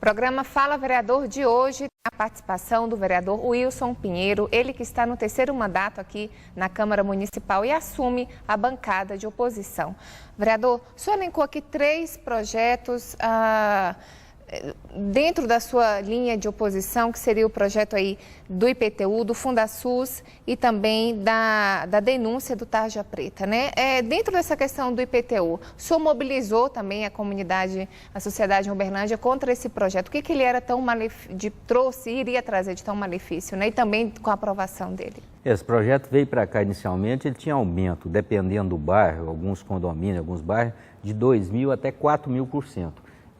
Programa Fala Vereador de hoje tem a participação do vereador Wilson Pinheiro, ele que está no terceiro mandato aqui na Câmara Municipal e assume a bancada de oposição. Vereador, o senhor elencou aqui 3 projetos dentro da sua linha de oposição, que seria o projeto aí do IPTU, do FundaSUS e também da denúncia do Tarja Preta, né? Dentro dessa questão do IPTU, o senhor mobilizou também a comunidade, a sociedade em Uberlândia contra esse projeto. O que ele era tão iria trazer de tão malefício, né? E também com a aprovação dele. Esse projeto veio para cá inicialmente, ele tinha aumento, dependendo do bairro, alguns condomínios, alguns bairros, de 2.000% até 4.000%.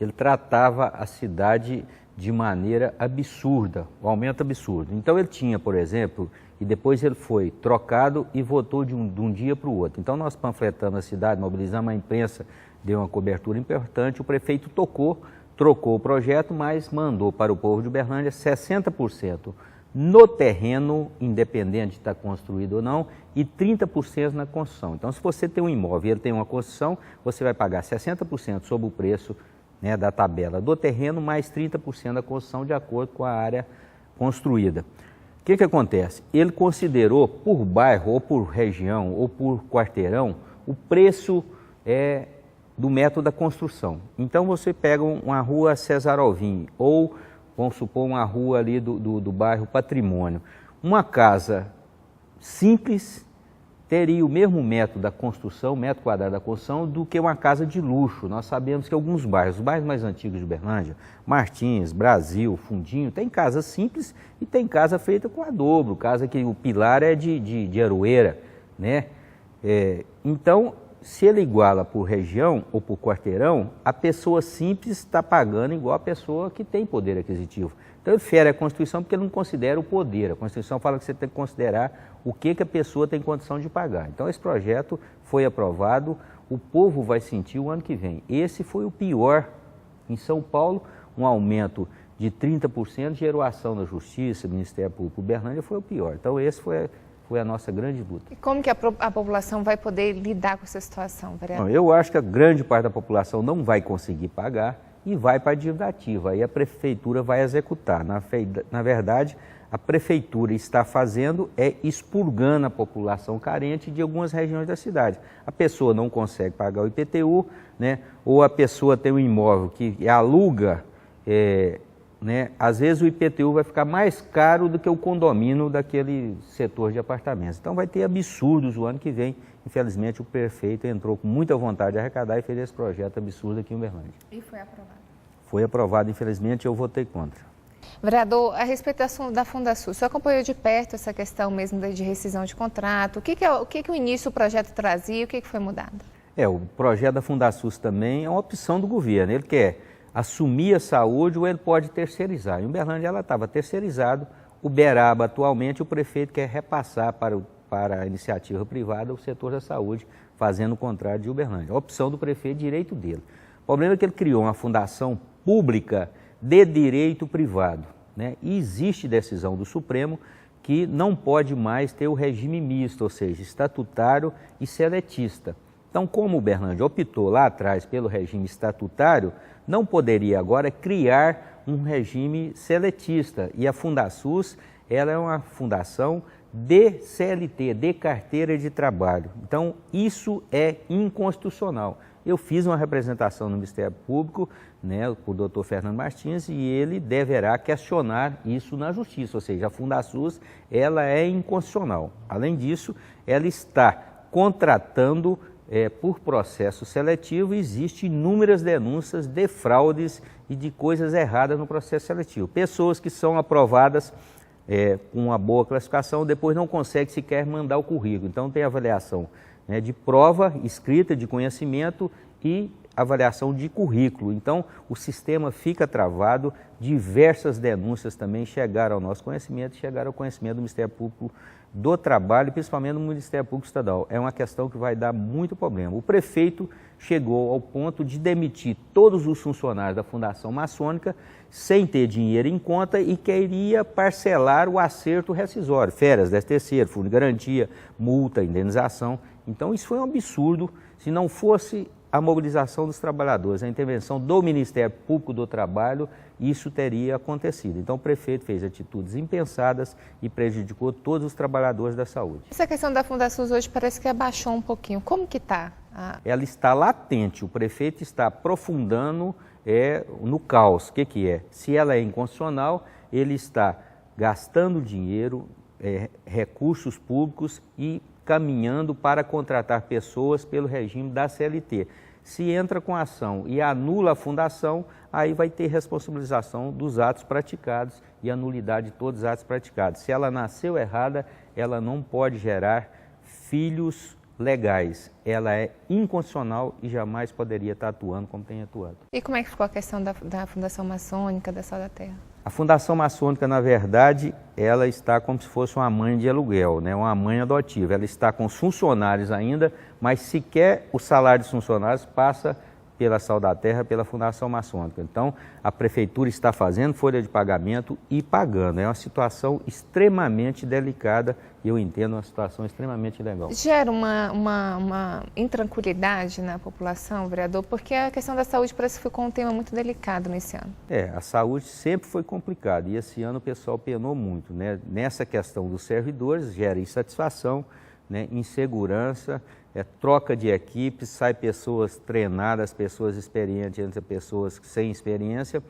Ele tratava a cidade de maneira absurda, um aumento absurdo. Então ele tinha, por exemplo, e depois ele foi trocado e votou de um dia para o outro. Então nós panfletamos a cidade, mobilizamos a imprensa, deu uma cobertura importante, o prefeito trocou o projeto, mas mandou para o povo de Uberlândia 60% no terreno, independente de estar construído ou não, e 30% na construção. Então se você tem um imóvel e ele tem uma construção, você vai pagar 60% sobre o preço, né, da tabela do terreno, mais 30% da construção de acordo com a área construída. O que acontece? Ele considerou por bairro, ou por região, ou por quarteirão, o preço do método da construção. Então você pega uma rua César Alvim, ou vamos supor uma rua ali do bairro Patrimônio. Uma casa simples teria o mesmo método da construção, metro quadrado da construção, do que uma casa de luxo. Nós sabemos que alguns bairros, os bairros mais antigos de Uberlândia, Martins, Brasil, Fundinho, tem casa simples e tem casa feita com adobro, casa que o pilar é de aroeira, né? Então, se ele iguala por região ou por quarteirão, a pessoa simples está pagando igual a pessoa que tem poder aquisitivo. Então ele fere a Constituição porque ele não considera o poder. A Constituição fala que você tem que considerar o que a pessoa tem condição de pagar. Então esse projeto foi aprovado, o povo vai sentir o ano que vem. Esse foi o pior. Em São Paulo, um aumento de 30%, gerou ação da Justiça, Ministério Público, Uberlândia foi o pior. Então esse foi a nossa grande luta. E como que a população vai poder lidar com essa situação, vereador? Eu acho que a grande parte da população não vai conseguir pagar e vai para a dívida ativa, aí a prefeitura vai executar. Na verdade, a prefeitura está fazendo expurgando a população carente de algumas regiões da cidade. A pessoa não consegue pagar o IPTU, né? Ou a pessoa tem um imóvel que aluga, né? Às vezes o IPTU vai ficar mais caro do que o condomínio daquele setor de apartamentos. Então vai ter absurdos o ano que vem. Infelizmente o prefeito entrou com muita vontade de arrecadar e fez esse projeto absurdo aqui em Uberlândia. E foi aprovado? Foi aprovado, infelizmente eu votei contra. Vereador, a respeito da FundaSUS, o senhor acompanhou de perto essa questão mesmo de rescisão de contrato? O que o início do projeto trazia e o que foi mudado? O projeto da FundaSUS também é uma opção do governo. Ele quer assumir a saúde ou ele pode terceirizar. Em Uberlândia ela estava terceirizado, Uberaba atualmente o prefeito quer repassar para a iniciativa privada o setor da saúde, fazendo o contrário de Uberlândia. A opção do prefeito, direito dele. O problema é que ele criou uma fundação pública de direito privado, né? E existe decisão do Supremo que não pode mais ter o regime misto, ou seja, estatutário e seletista. Então, como Uberlândia optou lá atrás pelo regime estatutário, não poderia agora criar um regime seletista. E a FundaSUS, ela é uma fundação de CLT, de carteira de trabalho. Então, isso é inconstitucional. Eu fiz uma representação no Ministério Público, né, com o doutor Fernando Martins, e ele deverá questionar isso na Justiça, ou seja, a FundaSUS, ela é inconstitucional. Além disso, ela está contratando por processo seletivo, existem inúmeras denúncias de fraudes e de coisas erradas no processo seletivo. Pessoas que são aprovadas com uma boa classificação, depois não conseguem sequer mandar o currículo. Então tem avaliação, né, de prova escrita, de conhecimento e avaliação de currículo. Então o sistema fica travado, diversas denúncias também chegaram ao nosso conhecimento, chegaram ao conhecimento do Ministério Público do Trabalho, principalmente no Ministério Público Estadual. É uma questão que vai dar muito problema. O prefeito chegou ao ponto de demitir todos os funcionários da Fundação Maçônica sem ter dinheiro em conta e queria parcelar o acerto rescisório, férias, 13º, fundo de garantia, multa, indenização. Então isso foi um absurdo. Se não fosse a mobilização dos trabalhadores, a intervenção do Ministério Público do Trabalho, isso teria acontecido. Então o prefeito fez atitudes impensadas e prejudicou todos os trabalhadores da saúde. Essa questão da Fundações hoje parece que abaixou um pouquinho. Como que está? Ela está latente, o prefeito está aprofundando no caos. O que é? Se ela é inconstitucional, ele está gastando dinheiro, recursos públicos e caminhando para contratar pessoas pelo regime da CLT. Se entra com a ação e anula a fundação, aí vai ter responsabilização dos atos praticados e a nulidade de todos os atos praticados. Se ela nasceu errada, ela não pode gerar filhos legais. Ela é inconstitucional e jamais poderia estar atuando como tem atuado. E como é que ficou a questão da Fundação Maçônica, da Sal da Terra? A Fundação Maçônica, na verdade, ela está como se fosse uma mãe de aluguel, né? Uma mãe adotiva. Ela está com os funcionários ainda, mas sequer o salário dos funcionários passa pela Sal da Terra, pela Fundação Maçônica. Então, a Prefeitura está fazendo folha de pagamento e pagando. É uma situação extremamente delicada e eu entendo uma situação extremamente ilegal. Gera uma intranquilidade na população, vereador, porque a questão da saúde parece que ficou um tema muito delicado nesse ano. A saúde sempre foi complicada e esse ano o pessoal penou muito, né? Nessa questão dos servidores, gera insatisfação, né? Insegurança, troca de equipes, sai pessoas treinadas, pessoas experientes entre pessoas sem experiência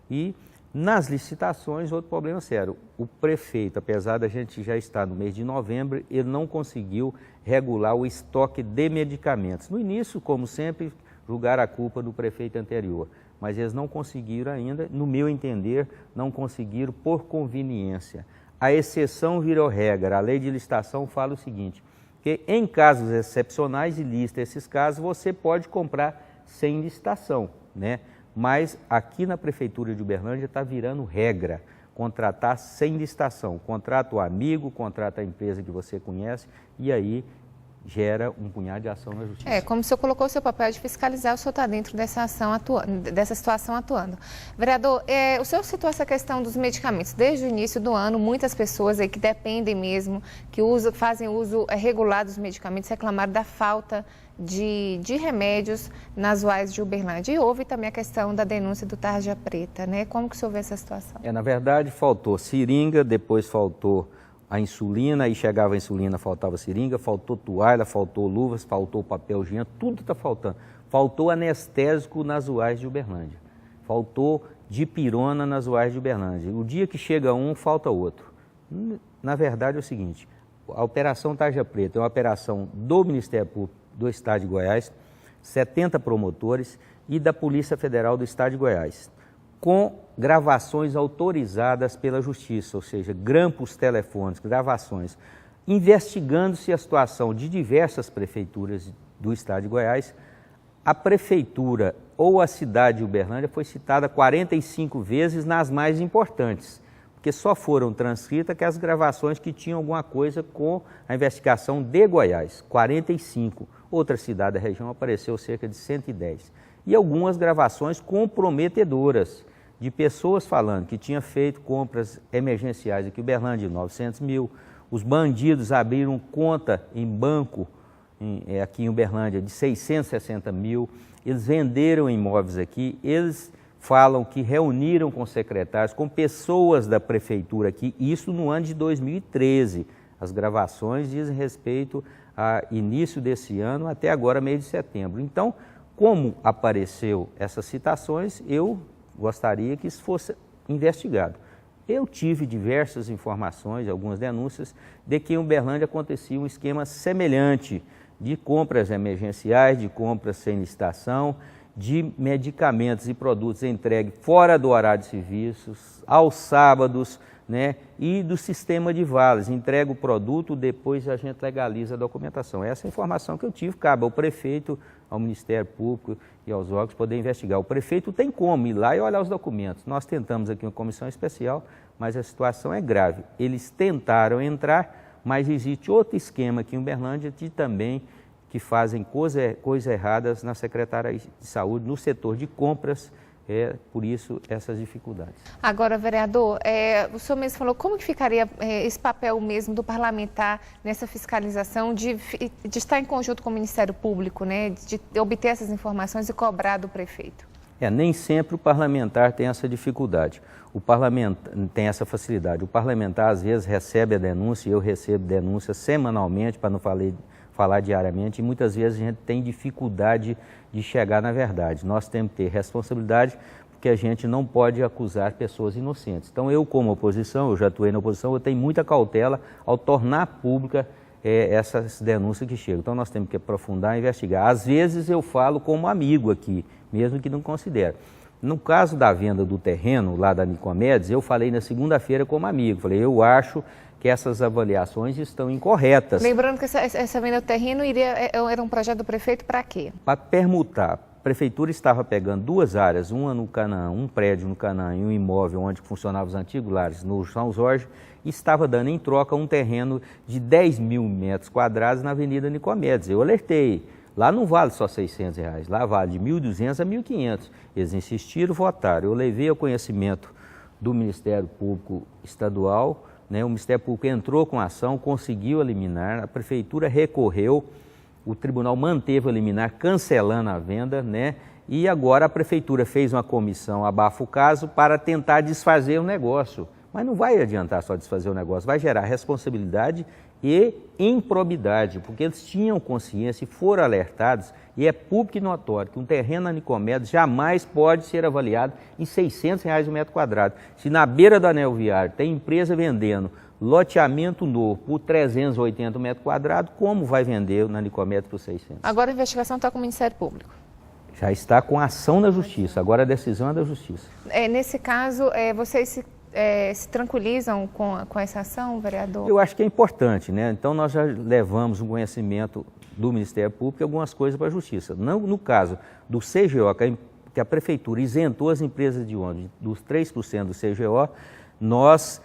e nas licitações, outro problema sério, o prefeito, apesar da gente já estar no mês de novembro, ele não conseguiu regular o estoque de medicamentos. No início, como sempre, julgar a culpa do prefeito anterior, mas eles não conseguiram ainda, no meu entender, não conseguiram por conveniência. A exceção virou regra, a lei de licitação fala o seguinte, que em casos excepcionais e lista esses casos, você pode comprar sem licitação, né? Mas aqui na Prefeitura de Uberlândia está virando regra, contratar sem licitação. Contrata o amigo, contrata a empresa que você conhece e aí gera um punhado de ação na justiça. Como o senhor colocou o seu papel de fiscalizar, o senhor está dentro dessa situação atuando. Vereador, o senhor citou essa questão dos medicamentos. Desde o início do ano, muitas pessoas aí que dependem mesmo, que fazem uso regular dos medicamentos, reclamaram da falta de remédios nas UAS de Uberlândia. E houve também a questão da denúncia do Tarja Preta, né? Como que o senhor vê essa situação? Na verdade, faltou seringa, depois faltou a insulina, aí chegava a insulina, faltava seringa, faltou toalha, faltou luvas, faltou papel higiênico, tudo está faltando. Faltou anestésico nas UAS de Uberlândia, faltou dipirona nas UAS de Uberlândia. O dia que chega um, falta outro. Na verdade é o seguinte, a Operação Tarja Preta é uma operação do Ministério Público do Estado de Goiás, 70 promotores e da Polícia Federal do Estado de Goiás, com gravações autorizadas pela Justiça, ou seja, grampos telefônicos, gravações, investigando-se a situação de diversas prefeituras do Estado de Goiás. A prefeitura ou a cidade de Uberlândia foi citada 45 vezes nas mais importantes, porque só foram transcritas aquelas gravações que tinham alguma coisa com a investigação de Goiás, 45. Outra cidade da região apareceu cerca de 110. E algumas gravações comprometedoras de pessoas falando que tinha feito compras emergenciais aqui em Uberlândia de 900 mil, os bandidos abriram conta em banco aqui em Uberlândia de 660 mil, eles venderam imóveis aqui, eles falam que reuniram com secretários, com pessoas da prefeitura aqui, isso no ano de 2013. As gravações dizem respeito a início desse ano até agora, mês de setembro. Então, como apareceu essas citações, eu gostaria que isso fosse investigado. Eu tive diversas informações, algumas denúncias, de que em Uberlândia acontecia um esquema semelhante de compras emergenciais, de compras sem licitação, de medicamentos e produtos entregues fora do horário de serviços, aos sábados, né? E do sistema de vales, entrega o produto, depois a gente legaliza a documentação. Essa é a informação que eu tive, cabe ao prefeito, ao Ministério Público e aos órgãos poder investigar. O prefeito tem como ir lá e olhar os documentos. Nós tentamos aqui uma comissão especial, mas a situação é grave. Eles tentaram entrar, mas existe outro esquema aqui em Uberlândia de também que fazem coisas erradas na Secretaria de Saúde, no setor de compras por isso essas dificuldades. Agora, vereador, o senhor mesmo falou, como que ficaria esse papel mesmo do parlamentar nessa fiscalização de estar em conjunto com o Ministério Público, né, de obter essas informações e cobrar do prefeito? Nem sempre o parlamentar tem essa dificuldade, o parlamentar tem essa facilidade. O parlamentar às vezes recebe a denúncia, eu recebo denúncia semanalmente, para não falar diariamente, e muitas vezes a gente tem dificuldade de chegar na verdade. Nós temos que ter responsabilidade, porque a gente não pode acusar pessoas inocentes. Então eu, como oposição, eu já atuei na oposição, eu tenho muita cautela ao tornar pública essas denúncias que chegam. Então nós temos que aprofundar e investigar. Às vezes eu falo como amigo aqui, mesmo que não considere. No caso da venda do terreno lá da Nicomedes, eu falei na segunda-feira como amigo, falei, eu acho que essas avaliações estão incorretas. Lembrando que essa venda do terreno era um projeto do prefeito para quê? Para permutar. A prefeitura estava pegando duas áreas, uma no Canaã, um prédio no Canaã e um imóvel onde funcionavam os antigos lares no São Jorge, e estava dando em troca um terreno de 10 mil metros quadrados na Avenida Nicomedes. Eu alertei, lá não vale só R$600, lá vale de 1.200 a 1.500. Eles insistiram, votaram. Eu levei ao conhecimento do Ministério Público Estadual, né? O Ministério Público entrou com a ação, conseguiu eliminar, a prefeitura recorreu, o tribunal manteve a liminar, cancelando a venda, né? E agora a prefeitura fez uma comissão, abafa o caso, para tentar desfazer o negócio. Mas não vai adiantar só desfazer o negócio, vai gerar responsabilidade e improbidade, porque eles tinham consciência e foram alertados, e é público e notório que um terreno na Nicomedes jamais pode ser avaliado em R$600 o metro quadrado. Se na beira do anel viário tem empresa vendendo loteamento novo por 380 metros quadrados, como vai vender na Nicomedes por 600? Agora a investigação está com o Ministério Público. Já está com ação na Justiça, agora a decisão é da Justiça. Nesse caso, vocês se tranquilizam com essa ação, vereador? Eu acho que é importante, né? Então nós já levamos um conhecimento do Ministério Público e algumas coisas para a Justiça. No caso do CGO, que a Prefeitura isentou as empresas de ônibus dos 3% do CGO, nós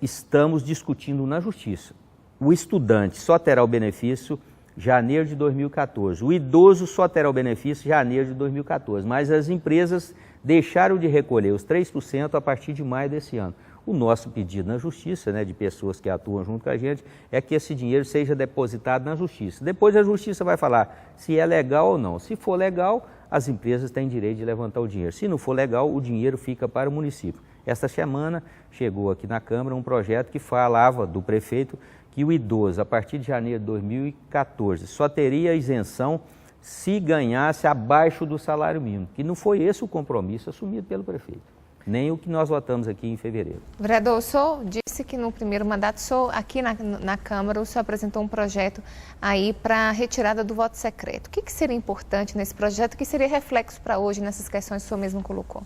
estamos discutindo na Justiça. O estudante só terá o benefício em janeiro de 2014. O idoso só terá o benefício em janeiro de 2014. Mas as empresas deixaram de recolher os 3% a partir de maio desse ano. O nosso pedido na Justiça, né, de pessoas que atuam junto com a gente, é que esse dinheiro seja depositado na Justiça. Depois a Justiça vai falar se é legal ou não. Se for legal, as empresas têm direito de levantar o dinheiro. Se não for legal, o dinheiro fica para o município. Esta semana chegou aqui na Câmara um projeto que falava do prefeito que o idoso, a partir de janeiro de 2014, só teria isenção se ganhasse abaixo do salário mínimo, que não foi esse o compromisso assumido pelo prefeito, nem o que nós votamos aqui em fevereiro. Vereador, o senhor disse que no primeiro mandato, aqui na Câmara, o senhor apresentou um projeto aí para a retirada do voto secreto. O que seria importante nesse projeto, que seria reflexo para hoje nessas questões que o senhor mesmo colocou?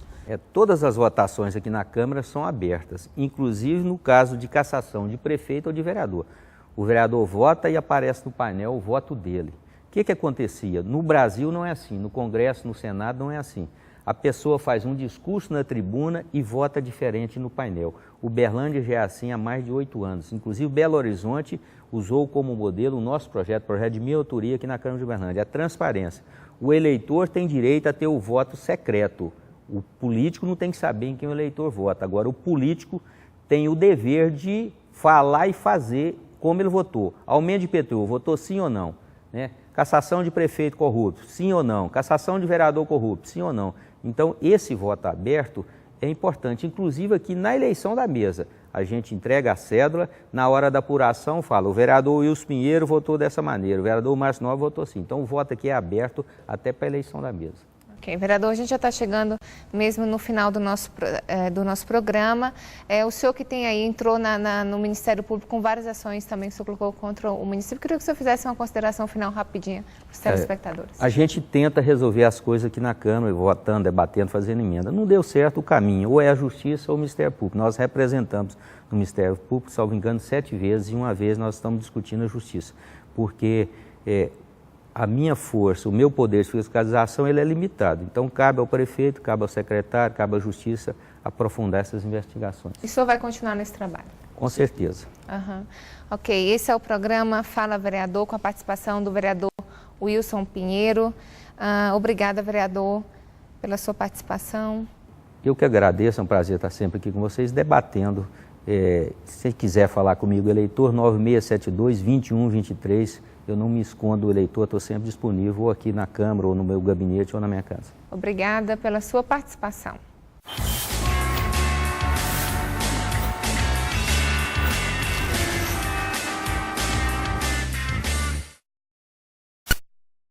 Todas as votações aqui na Câmara são abertas, inclusive no caso de cassação de prefeito ou de vereador. O vereador vota e aparece no painel o voto dele. O que acontecia? No Brasil não é assim, no Congresso, no Senado não é assim. A pessoa faz um discurso na tribuna e vota diferente no painel. O Uberlândia já é assim há mais de 8 anos. Inclusive, Belo Horizonte usou como modelo o nosso projeto de minha autoria aqui na Câmara de Uberlândia, a transparência. O eleitor tem direito a ter o voto secreto. O político não tem que saber em quem o eleitor vota. Agora, o político tem o dever de falar e fazer como ele votou. Aumento de IPTU, votou sim ou não? Né? Cassação de prefeito corrupto, sim ou não? Cassação de vereador corrupto, sim ou não? Então, esse voto aberto é importante. Inclusive, aqui na eleição da mesa, a gente entrega a cédula, na hora da apuração fala, o vereador Wilson Pinheiro votou dessa maneira, o vereador Márcio Nova votou assim. Então, o voto aqui é aberto até para a eleição da mesa. Ok, vereador, a gente já está chegando mesmo no final do nosso programa. O senhor que entrou no Ministério Público com várias ações também que o senhor colocou contra o município. Queria que o senhor fizesse uma consideração final rapidinha para os telespectadores. A gente tenta resolver as coisas aqui na Câmara, votando, debatendo, fazendo emenda. Não deu certo o caminho, ou é a Justiça ou o Ministério Público. Nós representamos no Ministério Público, salvo engano, 7 vezes, e uma vez nós estamos discutindo a Justiça. Porque a minha força, o meu poder de fiscalização, ele é limitado. Então, cabe ao prefeito, cabe ao secretário, cabe à Justiça aprofundar essas investigações. E o senhor vai continuar nesse trabalho? Com certeza. Uhum. Ok, esse é o programa Fala Vereador, com a participação do vereador Wilson Pinheiro. Obrigada, vereador. pela sua participação. Eu que agradeço, é um prazer estar sempre aqui com vocês, debatendo. Se quiser falar comigo, eleitor 9672-2123, eu não me escondo do eleitor, estou sempre disponível, ou aqui na Câmara, ou no meu gabinete, ou na minha casa. Obrigada pela sua participação.